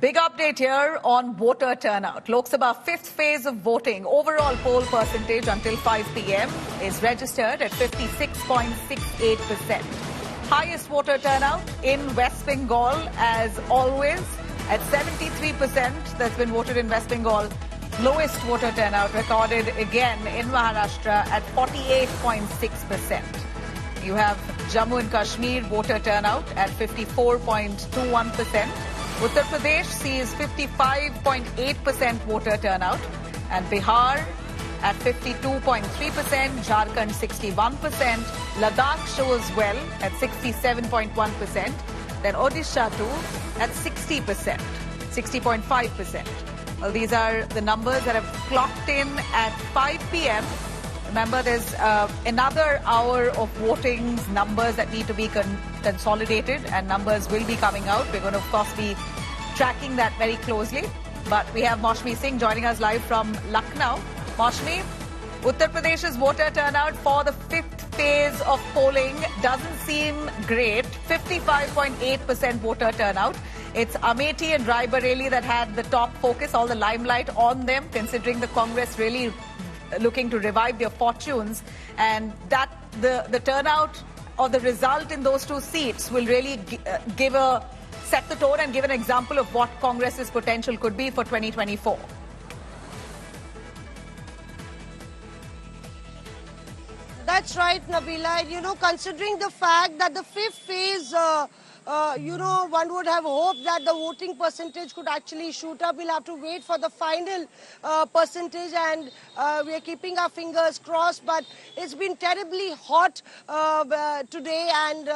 Big update here on voter turnout. Lok Sabha fifth phase of voting. Overall poll percentage until 5 p.m. is registered at 56.68%. Highest voter turnout in West Bengal as always at 73%. That's been voted in West Bengal. Lowest voter turnout recorded again in Maharashtra at 48.6%. You have Jammu and Kashmir voter turnout at 54.21%. Uttar Pradesh sees 55.8% voter turnout and Bihar at 52.3%, Jharkhand 61%, Ladakh shows well at 67.1%, then Odisha too at 60%, 60.5%. Well, these are the numbers that have clocked in at 5 p.m. Remember, there's another hour of voting numbers that need to be consolidated, and numbers will be coming out. We're going to, of course, be tracking that very closely. But we have Maushmi Singh joining us live from Lucknow. Maushmi, Uttar Pradesh's voter turnout for the fifth phase of polling doesn't seem great. 55.8% voter turnout. It's Amethi and Raebareli that had the top focus, all the limelight on them, considering the Congress really looking to revive their fortunes, and that the turnout or the result in those two seats will really set the tone and give an example of what Congress's potential could be for 2024. That's right, Nabila. Considering the fact that the fifth phase, one would have hoped that the voting percentage could actually shoot up. We'll have to wait for the final percentage, and we are keeping our fingers crossed. But it's been terribly hot today, and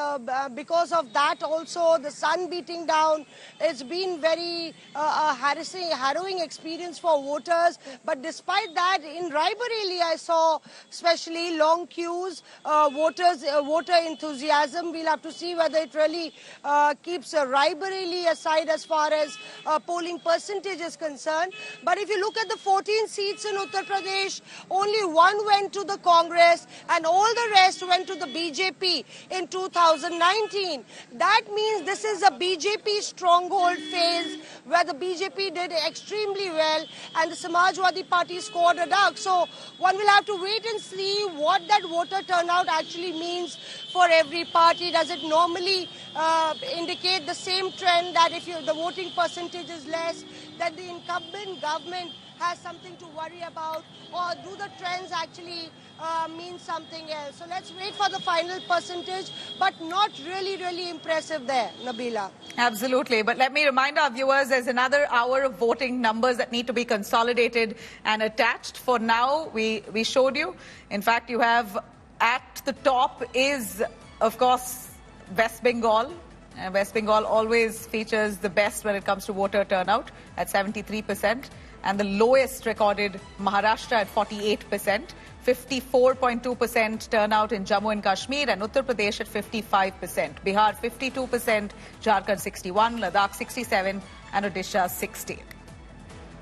because of that also, the sun beating down, it's been very harrowing experience for voters. But despite that, in Raebareli, I saw especially long queues, voter enthusiasm. We'll have to see whether it really keeps Raebareli aside as far as polling percentage is concerned. But if you look at the 14 seats in Uttar Pradesh, only one went to the Congress and all the rest went to the BJP in 2019. That means this is a BJP stronghold phase where the BJP did extremely well and the Samajwadi Party scored a duck. So one will have to wait and see what that voter turnout actually means for every party. Does it normally indicate the same trend that if the voting percentage is less, that the incumbent government has something to worry about, or do the trends actually mean something else? So let's wait for the final percentage, but not really impressive there, Nabila. Absolutely. But let me remind our viewers, there's another hour of voting numbers that need to be consolidated and attached. For now, we showed you. In fact, you have at the top is, of course, West Bengal. West Bengal always features the best when it comes to voter turnout at 73%. And the lowest recorded Maharashtra at 48%. 54.2% turnout in Jammu and Kashmir, and Uttar Pradesh at 55%. Bihar 52%, Jharkhand 61%, Ladakh 67%, and Odisha 60%.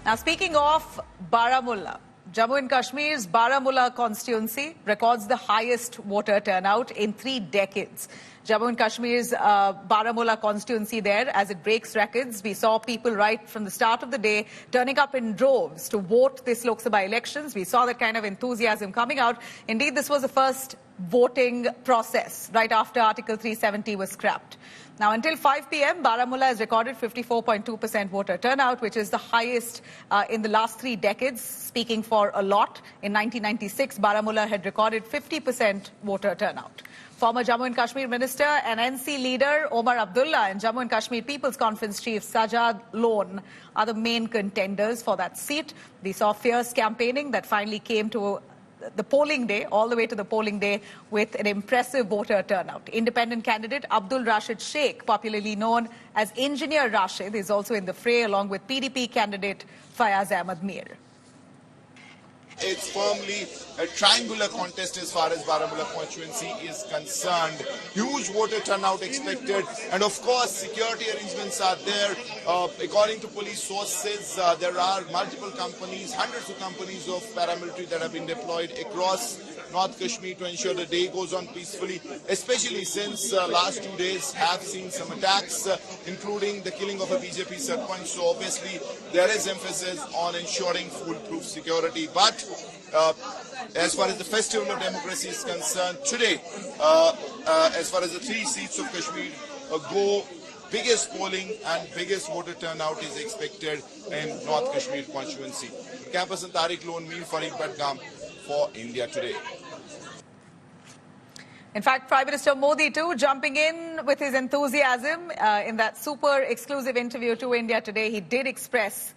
Now, speaking of Baramulla, Jammu and Kashmir's Baramulla constituency records the highest voter turnout in 3 decades. Jammu and Kashmir's Baramulla constituency there, as it breaks records. We saw people right from the start of the day turning up in droves to vote this Lok Sabha elections. We saw that kind of enthusiasm coming out. Indeed, this was the first voting process right after Article 370 was scrapped. Now, until 5 p.m., Baramulla has recorded 54.2% voter turnout, which is the highest in the last 3 decades, speaking for a lot. In 1996, Baramulla had recorded 50% voter turnout. Former Jammu and Kashmir Minister and NC leader Omar Abdullah and Jammu and Kashmir People's Conference Chief Sajjad Lone are the main contenders for that seat. We saw fierce campaigning that finally came to the polling day, all the way to the polling day, with an impressive voter turnout. Independent candidate Abdul Rashid Sheikh, popularly known as Engineer Rashid, is also in the fray, along with PDP candidate Fayaz Ahmad Mir. It's firmly a triangular contest as far as Baramulla constituency is concerned. Huge voter turnout expected, and of course security arrangements are there. According to police sources, there are multiple companies, hundreds of companies of paramilitary that have been deployed across North Kashmir to ensure the day goes on peacefully, especially since last 2 days have seen some attacks, including the killing of a BJP sarpanch. So obviously there is emphasis on ensuring foolproof security. But as far as the Festival of Democracy is concerned, today, as far as the 3 seats of Kashmir go, biggest polling and biggest voter turnout is expected in North Kashmir constituency. Campus and Tariq Loan, Mir Farid Badgam for India Today. In fact, Prime Minister Modi too jumping in with his enthusiasm in that super exclusive interview to India Today. He did express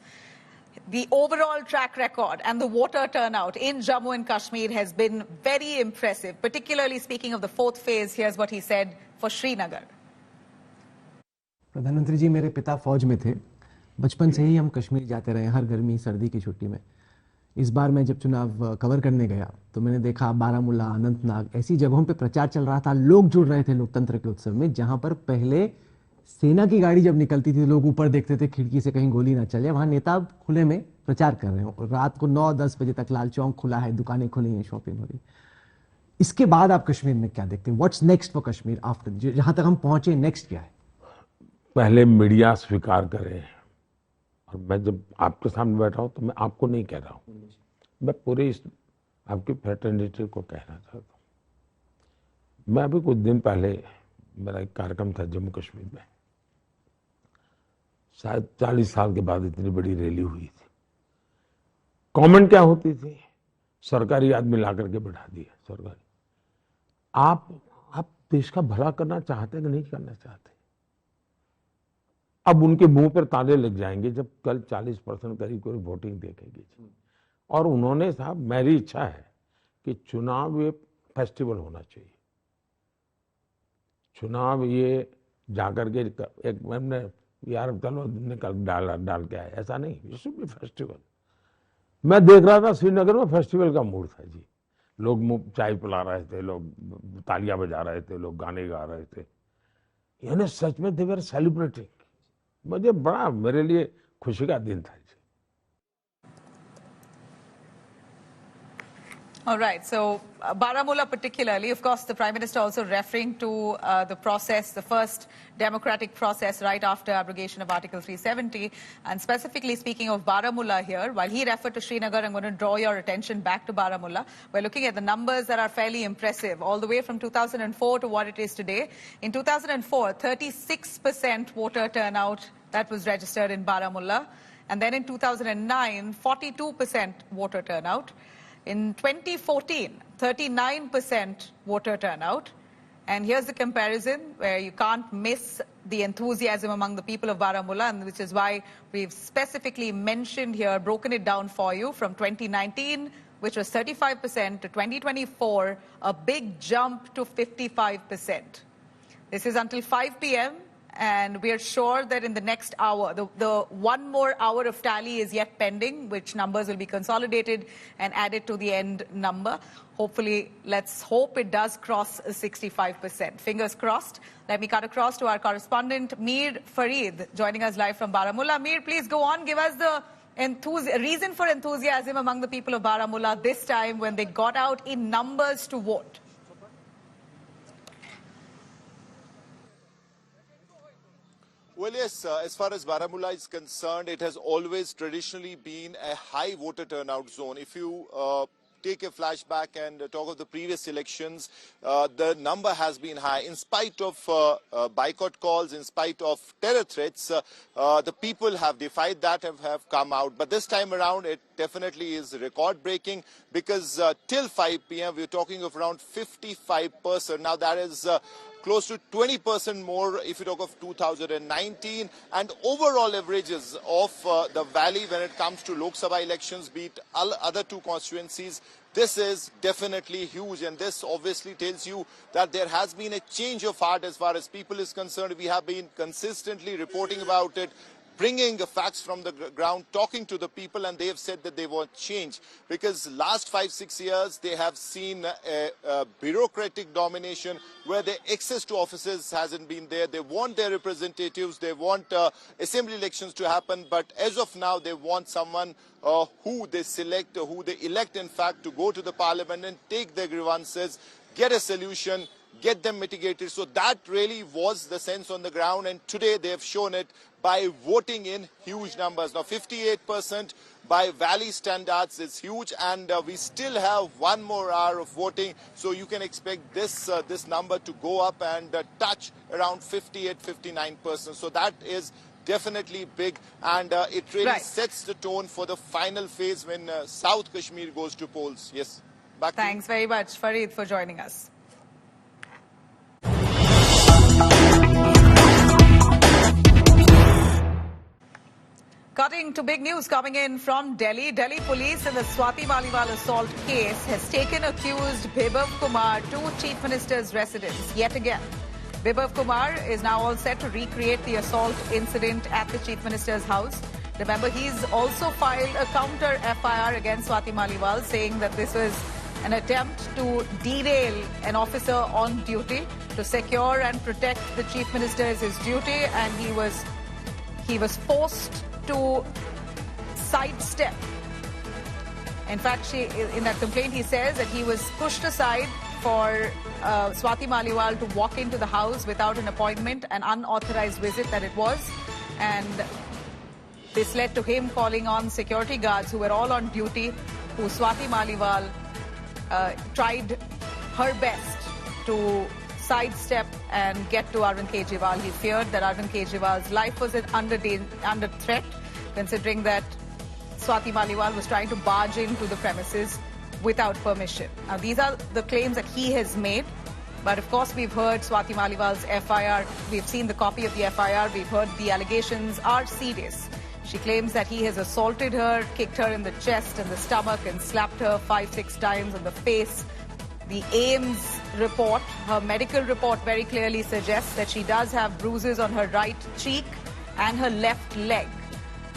the overall track record and the voter turnout in Jammu and Kashmir has been very impressive, particularly speaking of the 4th phase. Here's what he said for Srinagar. प्रधानमंत्री जी, मेरे पिता फौज में थे। बचपन से ही हम कश्मीर जाते रहे, हर गर्मी सर्दी की छुट्टी में। इस बार मैं जब चुनाव कवर करने गया तो मैंने देखा बारामूला, अनंतनाग ऐसी जगहों पे प्रचार चल रहा था। लोग जुड़ रहे थे लोकतंत्र के उत्सव में, जहां पर पहले सेना की गाड़ी जब निकलती थी लोग ऊपर देखते थे खिड़की से कहीं गोली ना चले। वहां नेता खुले में प्रचार कर रहे हो। रात को 9-10 बजे तक लाल चौक खुला है, दुकानें खुली हैं, शॉपिंग हो रही। इसके बाद आप कश्मीर में क्या देखते हैं? What's next for Kashmir after, जहां तक हम पहुंचे, नेक्स्ट क्या है? पहले मीडिया स्वीकार करे, और मैं जब आपके सामने बैठा हूं तो मैं आपको नहीं कह रहा हूं, मैं पूरे इस आपकी फ्रेटर्निटी को कहना चाहता हूं। मैं अभी कुछ दिन पहले मेरा एक कार्यक्रम था जम्मू कश्मीर में, शायद 40 साल के बाद इतनी बड़ी रैली हुई थी। कमेंट क्या होती थी? सरकारी आदमी ला करके बैठा दिया। सरकारी आप देश का भला करना चाहते कि नहीं करना चाहते? अब उनके मुंह पर ताले लग जाएंगे जब कल 40% करीब कोई वोटिंग देखेगी। और उन्होंने, साहब मेरी इच्छा है कि चुनाव ये फेस्टिवल होना चाहिए। चुनाव ये जाकर के एक मैंने यार चलो निकल डाल के आए, ऐसा नहीं, ये शुड बी फेस्टिवल। मैं देख रहा था श्रीनगर में फेस्टिवल का मूड था जी। लोग चाय पिला रहे थे, लोग तालियां बजा रहे थे, लोग गाने गा रहे थे, यानी सच में दे वर सेलिब्रेटिंग। मुझे बड़ा, मेरे लिए खुशी का दिन था। All right. So Baramulla particularly, of course, the Prime Minister also referring to the process, the first democratic process right after abrogation of Article 370. And specifically speaking of Baramulla here, while he referred to Srinagar, I'm going to draw your attention back to Baramulla. We're looking at the numbers that are fairly impressive, all the way from 2004 to what it is today. In 2004, 36% voter turnout that was registered in Baramulla. And then in 2009, 42% voter turnout. In 2014, 39% voter turnout. And here's the comparison where you can't miss the enthusiasm among the people of Baramulla, and which is why we've specifically mentioned here, broken it down for you from 2019, which was 35%, to 2024, a big jump to 55%. This is until 5 p.m. And we are sure that in the next hour, the one more hour of tally is yet pending, which numbers will be consolidated and added to the end number. Hopefully, let's hope it does cross 65%. Fingers crossed. Let me cut across to our correspondent, Mir Farid, joining us live from Baramulla. Mir, please go on. Give us the reason for enthusiasm among the people of Baramulla this time when they got out in numbers to vote. Well, yes, as far as Baramulla is concerned, it has always traditionally been a high voter turnout zone. If you take a flashback and talk of the previous elections, the number has been high. In spite of boycott calls, in spite of terror threats, the people have defied that, have come out. But this time around, it definitely is record-breaking because till 5 p.m., we're talking of around 55%. Now, that is close to 20% more if you talk of 2019, and overall averages of the valley when it comes to Lok Sabha elections, be it other two constituencies, this is definitely huge, and this obviously tells you that there has been a change of heart as far as people is concerned. We have been consistently reporting about it. bringing facts from the ground, talking to the people, and they have said that they want change. Because last 5-6 years, they have seen a bureaucratic domination where the access to offices hasn't been there. They want their representatives, they want assembly elections to happen, but as of now, they want someone who they select, who they elect, in fact, to go to the parliament and take their grievances, get a solution, get them mitigated. So that really was the sense on the ground, and today they have shown it by voting in huge numbers. Now 58% by Valley standards is huge, and we still have one more hour of voting, so you can expect this this number to go up and touch around 58-59%. So that is definitely big, and it really sets the tone for the final phase when South Kashmir goes to polls. Yes, back to you. Thanks very much, Farid, for joining us. Cutting to big news coming in from Delhi. Delhi police in the Swati Maliwal assault case has taken accused Bibhav Kumar to Chief Minister's residence yet again. Bibhav Kumar is now all set to recreate the assault incident at the Chief Minister's house. Remember, he's also filed a counter FIR against Swati Maliwal, saying that this was an attempt to derail an officer on duty. To secure and protect the Chief Minister is his duty, and he was forced to sidestep. In fact, in that complaint, he says that he was pushed aside for Swati Maliwal to walk into the house without an appointment, an unauthorized visit that it was. And this led to him calling on security guards who were all on duty, who Swati Maliwal tried her best to sidestep and get to Arvind Kejriwal. He feared that Arvind Kejriwal's life was under threat, considering that Swati Maliwal was trying to barge into the premises without permission. Now, these are the claims that he has made. But of course, we've heard Swati Maliwal's FIR. We've seen the copy of the FIR. We've heard the allegations are serious. She claims that he has assaulted her, kicked her in the chest and the stomach, and slapped her 5-6 times on the face. The AIMS report, her medical report, very clearly suggests that she does have bruises on her right cheek and her left leg.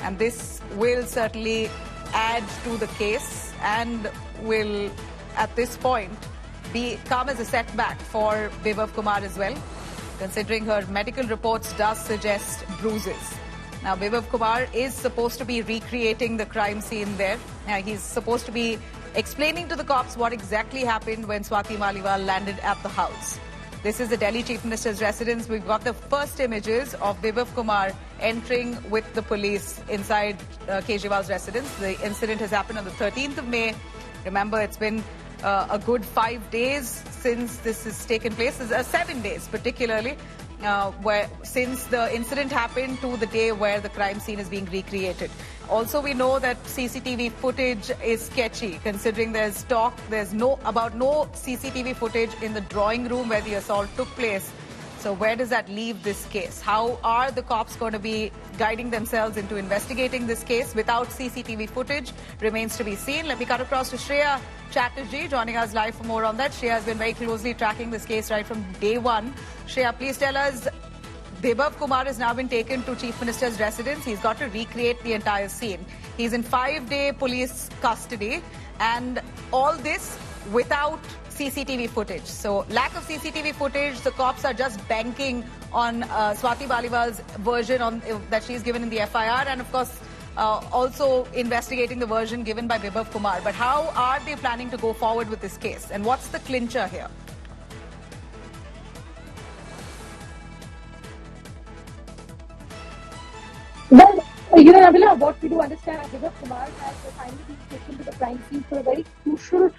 And this will certainly add to the case and will, at this point, come as a setback for Bibhav Kumar as well, considering her medical reports does suggest bruises. Now, Bibhav Kumar is supposed to be recreating the crime scene there. Now, he's supposed to be explaining to the cops what exactly happened when Swati Maliwal landed at the house. This is the Delhi Chief Minister's residence. We've got the first images of Bibhav Kumar entering with the police inside Kejriwal's residence. The incident has happened on the 13th of May. Remember, it's been a good 5 days since this has taken place, 7 days particularly, since the incident happened to the day where the crime scene is being recreated. Also, we know that CCTV footage is sketchy, considering there's talk, about no CCTV footage in the drawing room where the assault took place. So where does that leave this case? How are the cops going to be guiding themselves into investigating this case without CCTV footage? Remains to be seen. Let me cut across to Shreya Chatterjee, joining us live for more on that. Shreya has been very closely tracking this case right from day one. Shreya, please tell us, Bibhav Kumar has now been taken to Chief Minister's residence. He's got to recreate the entire scene. He's in 5-day police custody, and all this without CCTV footage. So lack of CCTV footage, the cops are just banking on Swati Maliwal's version that she's given in the FIR, and of course also investigating the version given by Bibhav Kumar. But how are they planning to go forward with this case, and what's the clincher here? Well, Nabila, what we do understand, Bibhav Kumar has finally been taken to the crime scene for a very crucial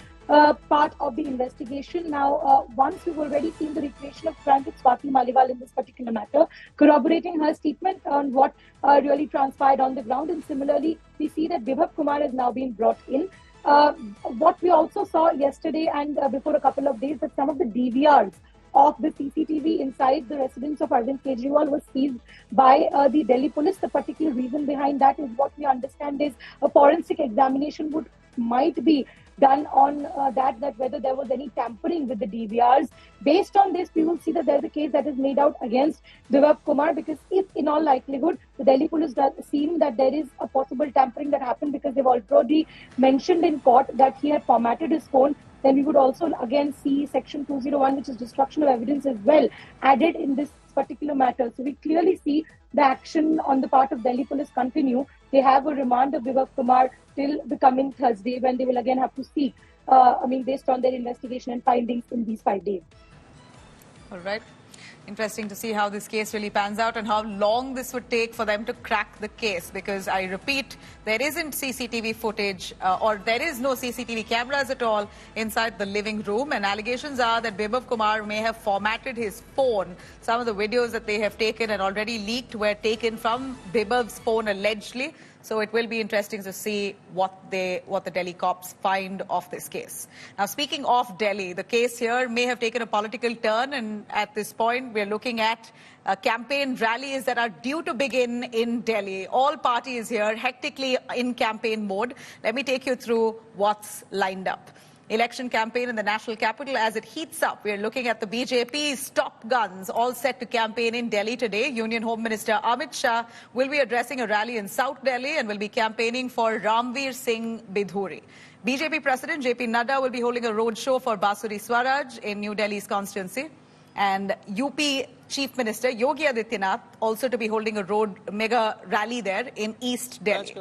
part of the investigation. Now, once we've already seen the recreation of crime with Swati Maliwal in this particular matter, corroborating her statement on what really transpired on the ground. And similarly, we see that Bibhav Kumar has now been brought in. What we also saw yesterday and before a couple of days, that some of the DVRs of the CCTV inside the residence of Arvind Kejriwal was seized by the Delhi police. The particular reason behind that is what we understand is a forensic examination might be done on that whether there was any tampering with the DVRs. Based on this, we will see that there is a case that is made out against Bibhav Kumar, because if in all likelihood the Delhi police does seem that there is a possible tampering that happened, because they've already mentioned in court that he had formatted his phone, then we would also again see section 201, which is destruction of evidence, as well added in this particular matter. So we clearly see the action on the part of Delhi police continue. They have a remand of Bibhav Kumar till the coming Thursday, when they will again have to seek, based on their investigation and findings in these 5 days. All right. Interesting to see how this case really pans out and how long this would take for them to crack the case, because I repeat, there isn't CCTV footage or there is no CCTV cameras at all inside the living room, and allegations are that Bibhav Kumar may have formatted his phone. Some of the videos that they have taken and already leaked were taken from Bibhav's phone allegedly. So it will be interesting to see what the Delhi cops find of this case. Now, speaking of Delhi, the case here may have taken a political turn, and at this point, we're looking at campaign rallies that are due to begin in Delhi. All parties here hectically in campaign mode. Let me take you through what's lined up. Election campaign in the national capital as it heats up. We're looking at the BJP's top guns all set to campaign in Delhi today. Union Home Minister Amit Shah will be addressing a rally in South Delhi and will be campaigning for Ramveer Singh Bidhuri. BJP President JP Nadda will be holding a roadshow for Basuri Swaraj in New Delhi's constituency. And UP Chief Minister Yogi Adityanath also to be holding a mega rally there in East Delhi.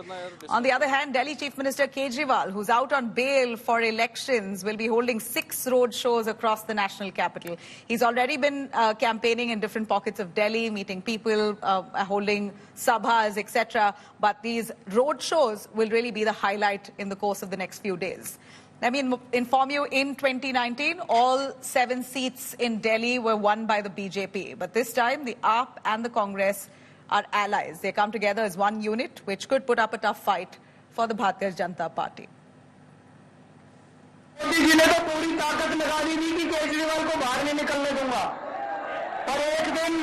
On the other hand, Delhi Chief Minister Kejriwal, who's out on bail for elections, will be holding 6 road shows across the national capital. He's already been campaigning in different pockets of Delhi, meeting people, holding sabhas, etc. But these road shows will really be the highlight in the course of the next few days. Let me inform you, in 2019, all 7 seats in Delhi were won by the BJP. But this time, the AAP and the Congress are allies. They come together as one unit, which could put up a tough fight for the Bharatiya Janata Party. Modi ji ने तो पूरी ताकत लगा दी थी कि केजरीवाल को बाहर नहीं निकलने दूंगा, पर एक दिन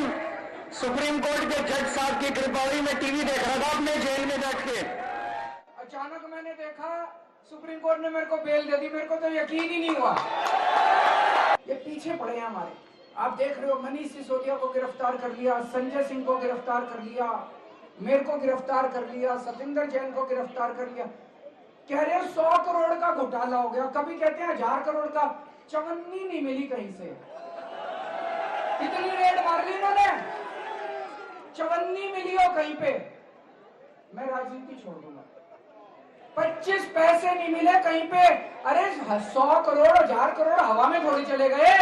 सुप्रीम कोर्ट के जज साहब की कृपा हुई, मैं टीवी देख रहा था अपने जेल में बैठ के, अचानक मैंने देखा सुप्रीम कोर्ट ने मेरे को बेल दे दी। मेरे को तो यकीन ही नहीं हुआ। ये पीछे पड़े हैं हमारे, आप देख रहे हो, मनीष सिसोदिया को गिरफ्तार कर लिया, संजय सिंह को गिरफ्तार कर लिया, मेरे को गिरफ्तार कर लिया, सतिंदर जैन को गिरफ्तार कर लिया। कह रहे हैं 100 करोड़ का घोटाला हो गया, कभी कहते हैं 1000 करोड़ का। चवन्नी नहीं मिली कहीं से। कितनी रेड मार ली इन्होंने, चवन्नी मिली हो कहीं पे, मैं राजनीति छोड़ दूंगा। 25 पैसे नहीं मिले कहीं पे। अरे 100 करोड़ 1000 करोड़ हवा में थोड़ी चले गए।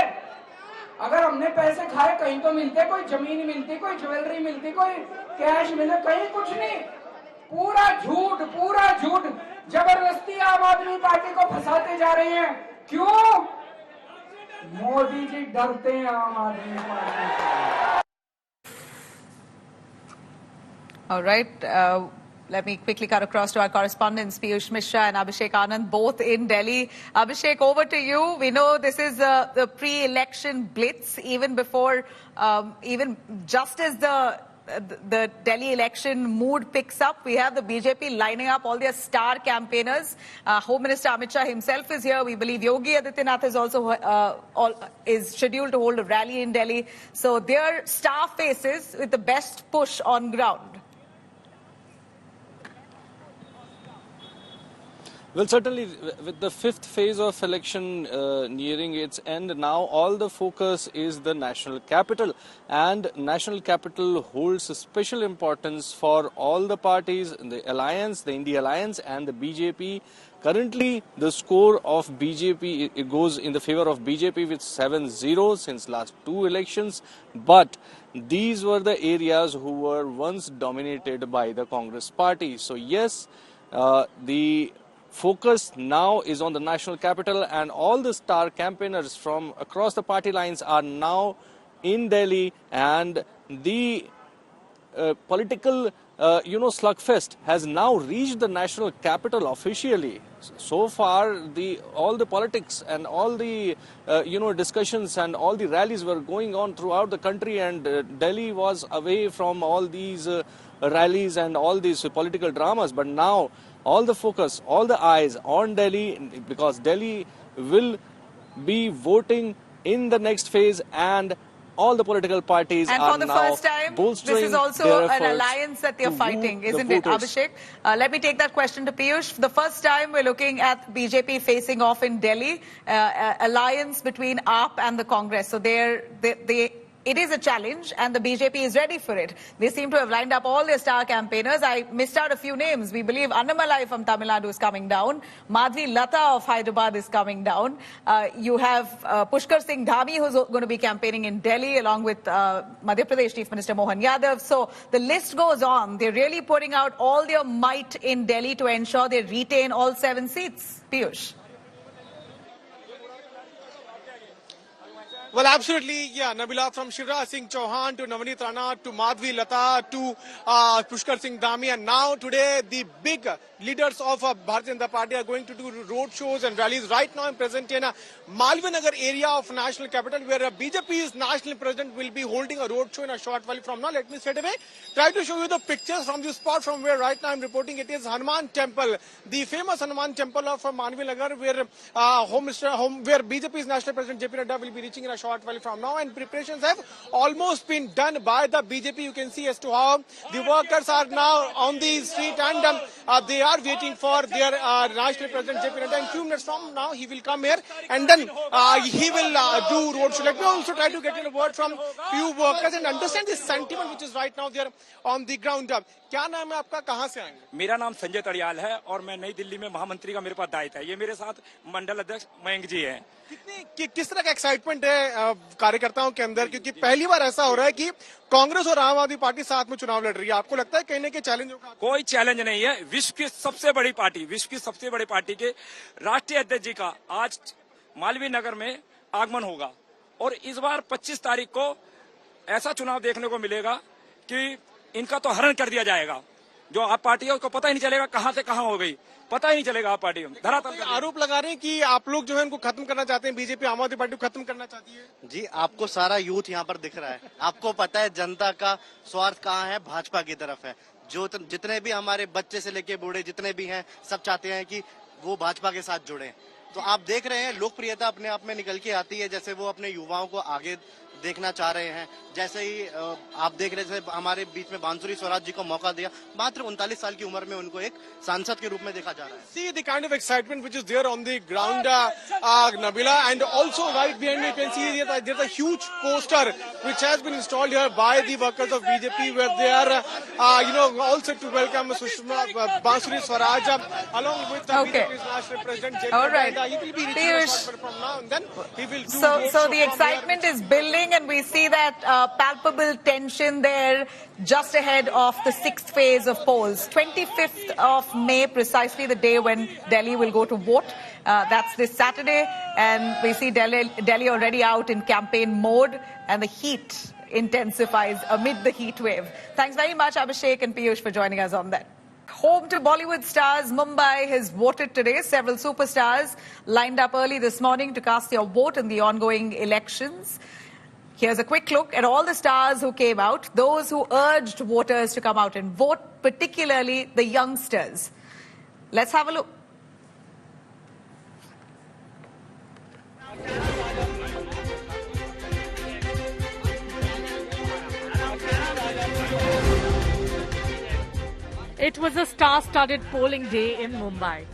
अगर हमने पैसे खाए कहीं तो मिलते, कोई जमीन मिलती, कोई ज्वेलरी मिलती, कोई कैश मिले, कहीं कुछ नहीं। पूरा झूठ, पूरा झूठ। जबरदस्ती आम आदमी पार्टी को फंसाते जा रहे हैं। क्यों? मोदी जी डरते हैं आम आदमी पार्टी से। All right. Let me quickly cut across to our correspondents, Piyush Mishra and Abhishek Anand, both in Delhi. Abhishek, over to you. We know this is the pre-election blitz, even before, even just as the Delhi election mood picks up. We have the BJP lining up all their star campaigners. Home Minister Amit Shah himself is here. We believe Yogi Adityanath is also is scheduled to hold a rally in Delhi. So their star faces with the best push on ground. Well, certainly, with the 5th phase of election nearing its end, now all the focus is the national capital. And national capital holds special importance for all the parties, the alliance, the India Alliance and the BJP. Currently, the score of BJP it goes in the favor of BJP with 7-0 since last 2 elections. But these were the areas who were once dominated by the Congress party. So yes, the focus now is on the national capital, and all the star campaigners from across the party lines are now in Delhi, and the political slugfest has now reached the national capital officially. So far, all the politics and all the discussions and all the rallies were going on throughout the country, and Delhi was away from all these rallies and all these political dramas. But now all the focus, all the eyes on Delhi, because Delhi will be voting in the next phase, and all the political parties and are for the now first time, bolstering this is also their an efforts alliance that they're to woo fighting, the isn't it, voters. Abhishek? Let me take that question to Piyush. For the first time, we're looking at BJP facing off in Delhi, alliance between AAP and the Congress. So it is a challenge, and the BJP is ready for it. They seem to have lined up all their star campaigners. I missed out a few names. We believe Annamalai from Tamil Nadu is coming down. Madhvi Lata of Hyderabad is coming down. You have Pushkar Singh Dhami, who's going to be campaigning in Delhi, along with Madhya Pradesh Chief Minister Mohan Yadav. So the list goes on. They're really putting out all their might in Delhi to ensure they retain all 7 seats. Piyush. Well, absolutely, yeah. Nabila, from Shivraj Singh Chauhan to Navneet Rana to Madhvi Lata to Pushkar Singh Dhami, and now today the big leaders of Bharatiya Janata Party are going to do road shows and rallies. Right now I'm present in Malviya Nagar area of National Capital, where BJP's National President will be holding a road show in a short while from now. Let me straight away try to show you the pictures from the spot from where right now I'm reporting. It is Hanuman Temple, the famous Hanuman Temple of Malviya Nagar, where where BJP's National President JP Nadda will be reaching in a short while from now, and preparations have almost been done by the BJP. You can see as to how the workers are now on the street, and they are waiting for their National President JP Nadda. In few minutes from now, he will come here, and then he will do road show. Let me also try to get a word from few workers and understand the sentiment which is right now there on the ground. क्या नाम है आपका, कहाँ से आएंगे? मेरा नाम संजय तड़ियाल है और मैं नई दिल्ली में महामंत्री का मेरे पास दायित्व है। ये मेरे साथ मंडल अध्यक्ष मयंक जी हैं। किस तरह का एक्साइटमेंट है कार्यकर्ताओं के अंदर, क्योंकि पहली बार ऐसा हो रहा है कि कांग्रेस और आम आदमी पार्टी साथ में चुनाव लड़ रही है। आपको लगता है कहीं ना कहीं चैलेंज होगा? कोई चैलेंज नहीं है। विश्व की सबसे बड़ी पार्टी के राष्ट्रीय अध्यक्ष जी का आज मालवीय नगर में आगमन होगा, और इस बार 25 तारीख को ऐसा चुनाव देखने को मिलेगा कि इनका तो हरण कर दिया जाएगा। जो आप पार्टी है उसको पता ही नहीं चलेगा कहां से कहां हो गई, पता ही नहीं चलेगा। आप पार्टी धरातल आरोप लगा रहे हैं कि आप लोग जो है इनको खत्म करना चाहते हैं, बीजेपी आम आदमी पार्टी को खत्म करना चाहती है। जी, आपको सारा यूथ यहाँ पर दिख रहा है। आपको पता है जनता का स्वार्थ कहाँ है, भाजपा की तरफ है। जो जितने भी हमारे बच्चे से लेके बूढ़े जितने भी हैं, सब चाहते हैं कि वो भाजपा के साथ जुड़े। तो आप देख रहे हैं लोकप्रियता अपने आप में निकल के आती है, जैसे वो अपने युवाओं को आगे देखना चाह रहे हैं। जैसे ही आप देख रहे हैं हमारे बीच में बांसुरी स्वराज जी को मौका दिया, मात्र 39 साल की उम्र में उनको एक सांसद के रूप में देखा जा रहा है। See the kind of excitement which is there on the ground, Nabila, and also right behind me you can see there's a huge poster which has been installed here by the workers of BJP, where they are, all set to welcome Sushma Bansuri Swaraj along with the BJP's National President JP All right. Nadda. He will be reaching from now, and then he will do So the excitement is building, and we see that palpable tension there just ahead of the 6th phase of polls. 25th of May, precisely the day when Delhi will go to vote. That's this Saturday, and we see Delhi already out in campaign mode, and the heat intensifies amid the heat wave. Thanks very much, Abhishek and Piyush, for joining us on that. Home to Bollywood stars, Mumbai has voted today. Several superstars lined up early this morning to cast their vote in the ongoing elections. Here's a quick look at all the stars who came out, those who urged voters to come out and vote, particularly the youngsters. Let's have a look. It was a star-studded polling day in Mumbai.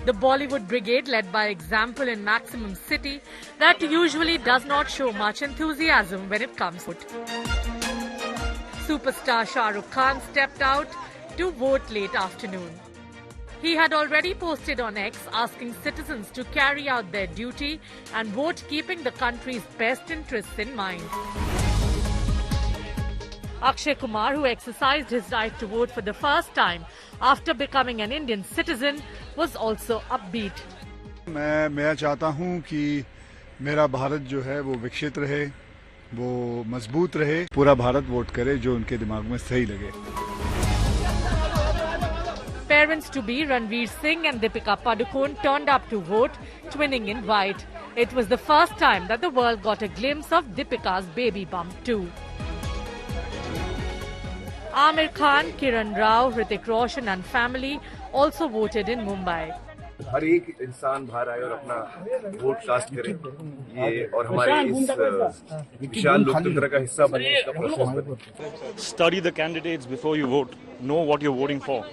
The Bollywood brigade led by example in Maximum City that usually does not show much enthusiasm when it comes to it. Superstar Shah Rukh Khan stepped out to vote late afternoon. He had already posted on X asking citizens to carry out their duty and vote keeping the country's best interests in mind. Akshay Kumar, who exercised his right to vote for the first time after becoming an Indian citizen, was also upbeat. मैं चाहता हूं कि मेरा भारत जो है वो विकसित रहे, वो मजबूत रहे, पूरा भारत वोट करे जो उनके दिमाग में सही लगे. Parents-to-be Ranveer Singh and Deepika Padukone turned up to vote, twinning in white. It was the first time that the world got a glimpse of Deepika's baby bump too. Amir Khan, Kiran Rao, Hrithik Roshan and family also voted in Mumbai. हर एक इंसान बाहर आए और अपना vote cast करे, ये और हमारे इस विशाल लोकतंत्र का हिस्सा बने, इसका प्रोसेस बने. Study the candidates before you vote. Know what you're voting for.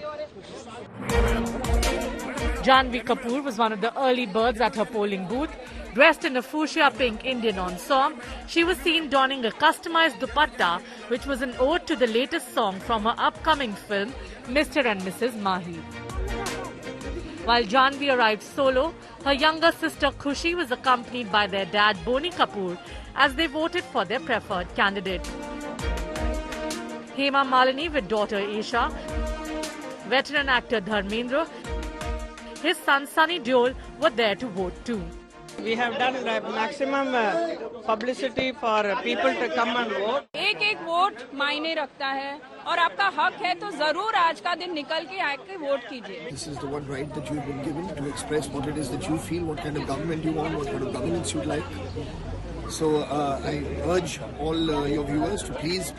Janhvi Kapoor was one of the early birds at her polling booth. Dressed in a fuchsia pink Indian ensemble, she was seen donning a customized dupatta, which was an ode to the latest song from her upcoming film, Mr. and Mrs. Mahi. While Janhvi arrived solo, her younger sister Khushi was accompanied by their dad Boni Kapoor as they voted for their preferred candidate. Hema Malini with daughter Isha, veteran actor Dharmendra, his son Sunny Deol were there to vote too. We have done the maximum publicity for people to come and vote. एक एक vote मायने रखता है और आपका हक है तो जरूर आज का दिन निकल के आके वोट कीजिए. This is the one right that you've been given to express what it is that you feel, what kind of government you want, what kind of governance you'd like. So I urge all your viewers to please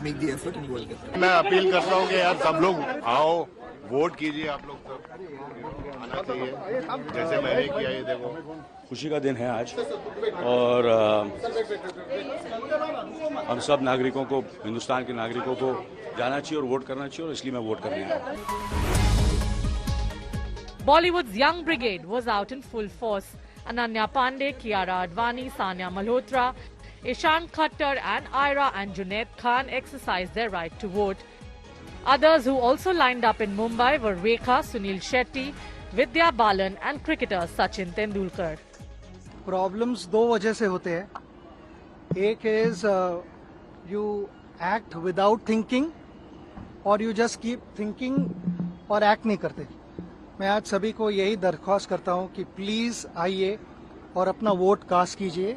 make the effort and go and get it. मैं appeal करता हूँ कि यार सब लोग आओ, vote कीजिए. आप लोग सब आना चाहिए, जैसे मैंने किया. ये देखो, खुशी का दिन है आज और हम सब नागरिकों को, हिंदुस्तान के नागरिकों को जाना चाहिए और वोट करना चाहिए और इसलिए मैं वोट करने आया. Bollywood's young brigade was out in full force. Ananya Pandey, Kiara Advani, Sanya Malhotra, Ishan Khattar and Ira and Junaid Khan exercised their right to vote. Others who also lined up in Mumbai were Rekha, Sunil Shetty, Vidya Balan and cricketer Sachin Tendulkar. Problems दो वजह से होते हैं. एक is you act without thinking or you just keep thinking और act नहीं करते. मैं आज सभी को यही दरख्वास्त करता हूं कि प्लीज आइए और अपना वोट कास्ट कीजिए.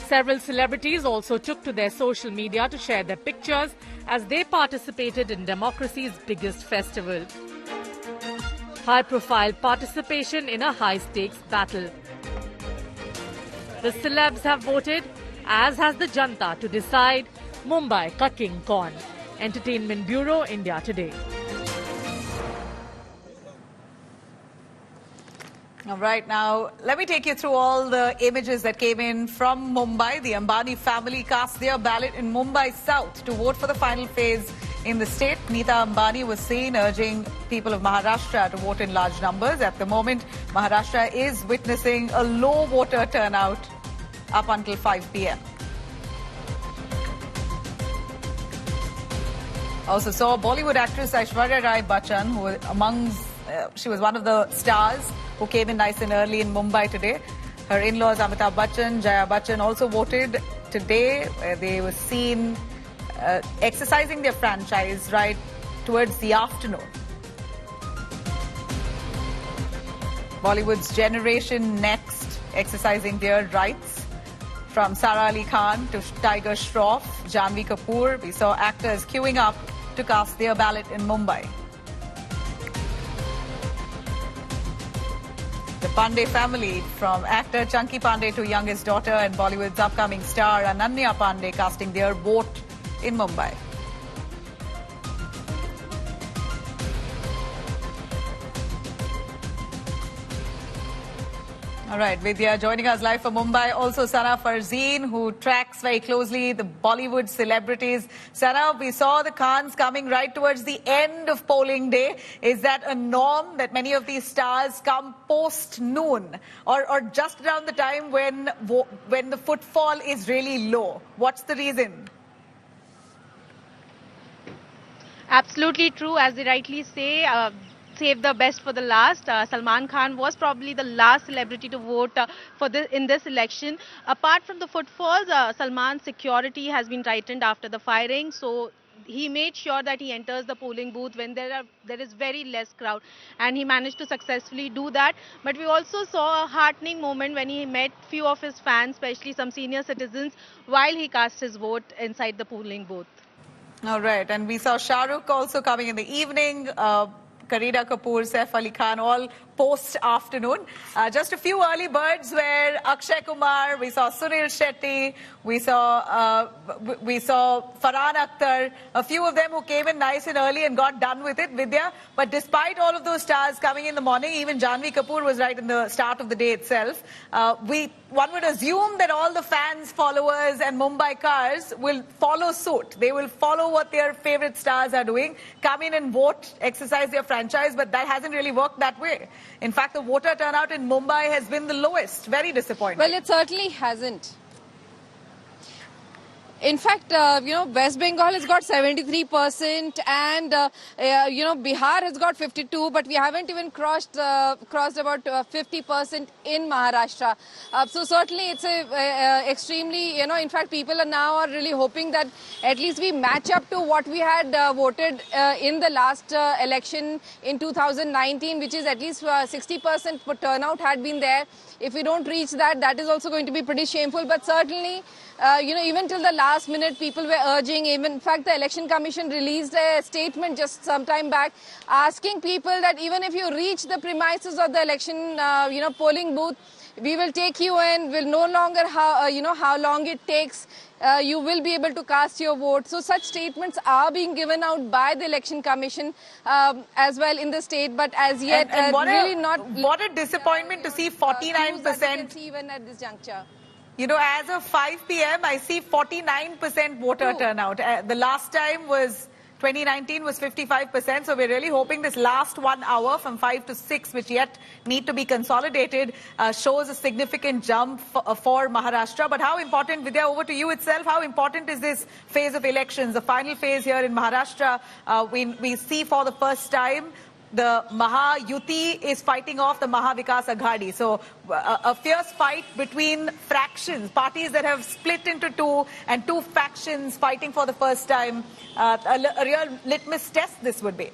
Several celebrities also took to their social media to share their pictures as they participated in democracy's biggest festival. High-profile participation in a high-stakes battle. The celebs have voted, as has the Janta, to decide Mumbai ka king kaun. Entertainment Bureau, India Today. All right, now let me take you through all the images that came in from Mumbai. The Ambani family cast their ballot in Mumbai South to vote for the final phase in the state. Neeta Ambani was seen urging people of Maharashtra to vote in large numbers. At the moment, Maharashtra is witnessing a low voter turnout up until 5 p.m. Also saw Bollywood actress Aishwarya Rai Bachchan, who she was one of the stars who came in nice and early in Mumbai today. Her in-laws Amitabh Bachchan, Jaya Bachchan also voted today. They were seen exercising their franchise right towards the afternoon. Bollywood's Generation Next exercising their rights. From Sara Ali Khan to Tiger Shroff, Janhvi Kapoor, we saw actors queuing up to cast their ballot in Mumbai. The Pandey family, from actor Chunky Pandey to youngest daughter and Bollywood's upcoming star Ananya Pandey, casting their vote in Mumbai. All right, Vidya joining us live from Mumbai. Also, Sana Farzeen, who tracks very closely the Bollywood celebrities. Sana, we saw the Khans coming right towards the end of polling day. Is that a norm that many of these stars come post-noon or just around the time when the footfall is really low? What's the reason? Absolutely true, as they rightly say. Save the best for the last. Salman Khan was probably the last celebrity to vote in this election. Apart from the footfalls, Salman's security has been tightened after the firing, so he made sure that he enters the polling booth when there is very less crowd, and he managed to successfully do that. But we also saw a heartening moment when he met few of his fans, especially some senior citizens, while he cast his vote inside the polling booth. All right, and we saw Shah Rukh also coming in the evening. Kareena Kapoor, Saif Ali Khan, all post-afternoon. Just a few early birds were Akshay Kumar, we saw Sunil Shetty, we saw Farhan Akhtar, a few of them who came in nice and early and got done with it, Vidya. But despite all of those stars coming in the morning, even Janhvi Kapoor was right in the start of the day itself. One would assume that all the fans, followers and Mumbaikars will follow suit. They will follow what their favorite stars are doing, come in and vote, exercise their franchise, but that hasn't really worked that way. In fact, the voter turnout in Mumbai has been the lowest. Very disappointing. Well, it certainly hasn't. In fact, West Bengal has got 73% and, Bihar has got 52%, but we haven't even crossed about 50% in Maharashtra. So certainly it's extremely, in fact, people are now really hoping that at least we match up to what we had voted in the last election in 2019, which is at least 60% turnout had been there. If we don't reach that, that is also going to be pretty shameful. But certainly, even till the last minute, people were urging. Even, in fact, the Election Commission released a statement just some time back asking people that even if you reach the premises of the election, polling booth, we will take you in. We'll no longer how long it takes. You will be able to cast your vote. So such statements are being given out by the Election Commission as well in the state, but as yet and what a disappointment to see 49% even at this juncture. As of 5 p.m., I see 49% voter turnout. The last time was 2019 was 55%. So we're really hoping this last 1 hour from 5 to 6, which yet need to be consolidated, shows a significant jump for Maharashtra. But how important, Vidya, over to you itself, how important is this phase of elections, the final phase here in Maharashtra? We see for the first time the Maha Yuti is fighting off the Maha Vikas Aghadi. So a fierce fight between fractions, parties that have split into two, and two factions fighting for the first time. A real litmus test this would be.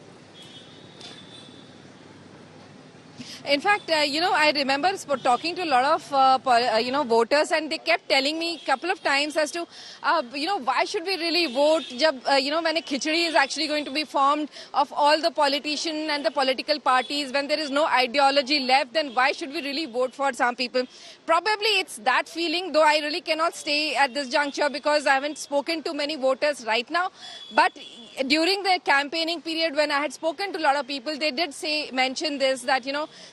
In fact, I remember talking to a lot of, voters, and they kept telling me a couple of times as to, why should we really vote when a khichdi is actually going to be formed of all the politicians and the political parties, when there is no ideology left, then why should we really vote for some people? Probably it's that feeling, though I really cannot stay at this juncture because I haven't spoken to many voters right now. But during the campaigning period, when I had spoken to a lot of people, they did mention this, that,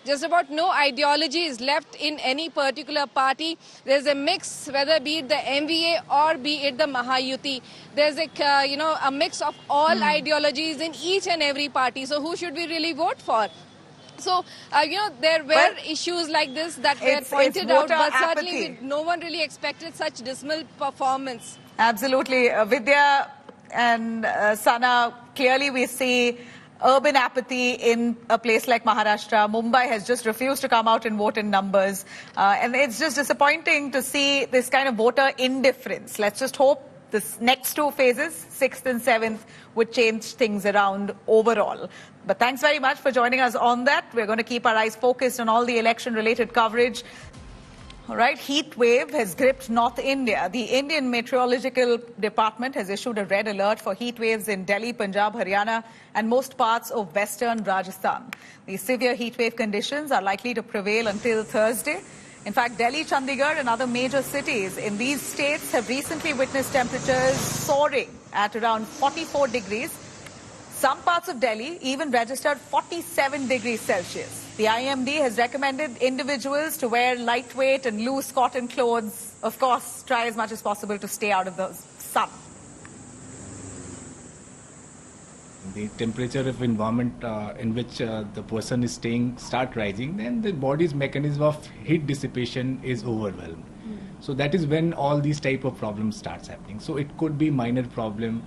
just about no ideology is left in any particular party. There's a mix, whether be it the MVA or be it the Mahayuti. There's a mix of all ideologies in each and every party. So who should we really vote for? So, there were issues like this that were pointed out, but certainly no one really expected such dismal performance. Absolutely. Vidya and Sana, clearly we see urban apathy in a place like Maharashtra. Mumbai has just refused to come out and vote in numbers. And it's just disappointing to see this kind of voter indifference. Let's just hope this next two phases, 6th and 7th, would change things around overall. But thanks very much for joining us on that. We're going to keep our eyes focused on all the election-related coverage. All right, heat wave has gripped North India. The Indian Meteorological Department has issued a red alert for heat waves in Delhi, Punjab, Haryana and most parts of western Rajasthan. These severe heat wave conditions are likely to prevail until Thursday. In fact, Delhi, Chandigarh and other major cities in these states have recently witnessed temperatures soaring at around 44 degrees. Some parts of Delhi even registered 47 degrees Celsius. The IMD has recommended individuals to wear lightweight and loose cotton clothes. Of course, try as much as possible to stay out of the sun. The temperature of environment in which the person is staying start rising, then the body's mechanism of heat dissipation is overwhelmed. So that is when all these type of problems starts happening. So it could be minor problem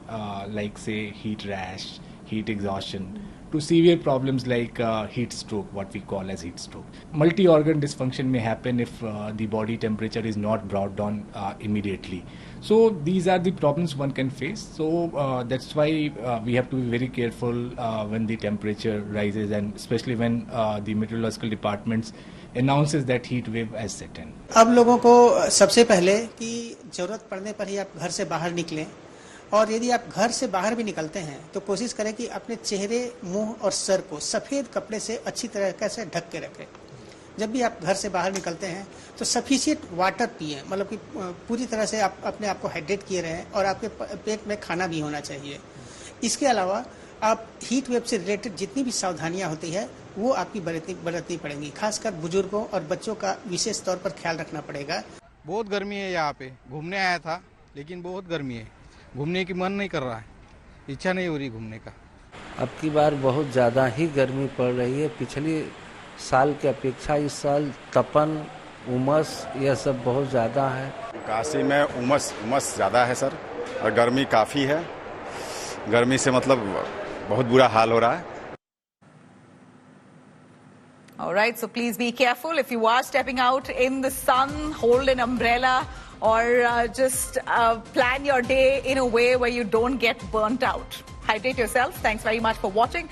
like say heat rash, heat exhaustion, to severe problems like heat stroke, what we call as heat stroke. Multi-organ dysfunction may happen if the body temperature is not brought down immediately. So these are the problems one can face. So that's why we have to be very careful when the temperature rises, and especially when the meteorological departments announces that heat wave has set in. अब लोगों को सबसे पहले कि जरूरत पड़ने पर ही आप घर से बाहर निकलें और यदि आप घर से बाहर भी निकलते हैं तो कोशिश करें कि अपने चेहरे, मुंह और सर को सफ़ेद कपड़े से अच्छी तरीके से ढक के रखें। जब भी आप घर से बाहर निकलते हैं तो सफिशिएंट वाटर पिएं, मतलब कि पूरी तरह से आप अपने आप को हाइड्रेट किए रहें और आपके पेट में खाना भी होना चाहिए। इसके अलावा आप हीट वेव से रिलेटेड जितनी भी सावधानियां होती है वो आपकी बरतनी पड़ेंगी। खासकर बुजुर्गों और बच्चों का विशेष तौर पर ख्याल रखना पड़ेगा। बहुत गर्मी है यहाँ पे, घूमने आया था लेकिन बहुत गर्मी है, घूमने की मन नहीं कर रहा है, इच्छा नहीं हो रही घूमने का। अब की बार बहुत ज़्यादा ही गर्मी पड़ रही है। पिछली साल की अपेक्षा इस साल तपन, उमस यह सब बहुत ज़्यादा है। काशी में उमस ज़्यादा है सर, और गर्मी काफ़ी है। गर्मी से मतलब बहुत बुरा हाल हो रहा है। All right, so please be careful. If you are stepping out in the sun, hold an umbrella or just plan your day in a way where you don't get burnt out. Hydrate yourself. Thanks very much for watching.